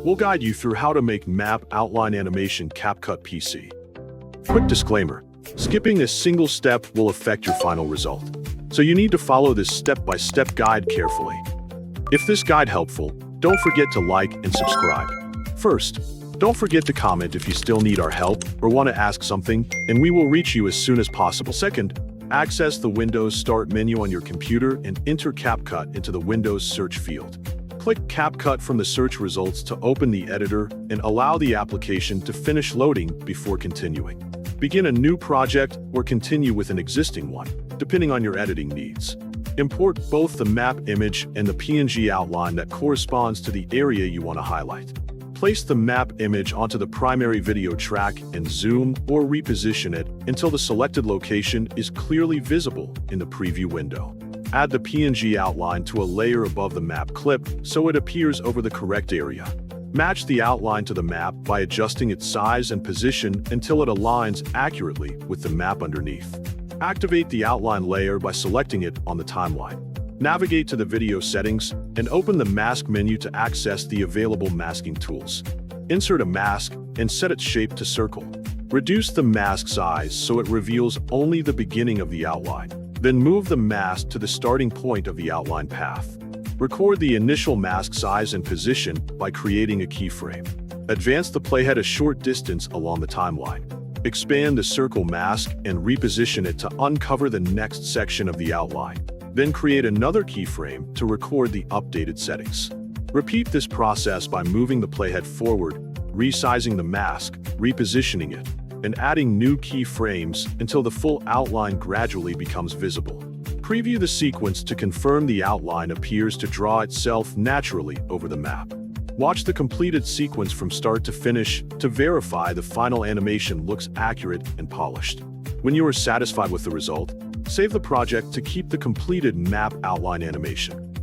We'll guide you through how to make map outline animation CapCut PC. Quick disclaimer, skipping a single step will affect your final result, so you need to follow this step-by-step guide carefully. If this guide helpful, don't forget to like and subscribe. First, don't forget to comment if you still need our help or want to ask something, and we will reach you as soon as possible. Second, access the Windows Start menu on your computer and enter CapCut into the Windows search field. Click CapCut from the search results to open the editor and allow the application to finish loading before continuing. Begin a new project or continue with an existing one, depending on your editing needs. Import both the map image and the PNG outline that corresponds to the area you want to highlight. Place the map image onto the primary video track and zoom or reposition it until the selected location is clearly visible in the preview window. Add the PNG outline to a layer above the map clip so it appears over the correct area. Match the outline to the map by adjusting its size and position until it aligns accurately with the map underneath. Activate the outline layer by selecting it on the timeline. Navigate to the video settings and open the mask menu to access the available masking tools. Insert a mask and set its shape to circle. Reduce the mask size so it reveals only the beginning of the outline. Then move the mask to the starting point of the outline path. Record the initial mask size and position by creating a keyframe. Advance the playhead a short distance along the timeline. Expand the circle mask and reposition it to uncover the next section of the outline. Then create another keyframe to record the updated settings. Repeat this process by moving the playhead forward, resizing the mask, repositioning it, and adding new keyframes until the full outline gradually becomes visible. Preview the sequence to confirm the outline appears to draw itself naturally over the map. Watch the completed sequence from start to finish to verify the final animation looks accurate and polished. When you are satisfied with the result, save the project to keep the completed map outline animation.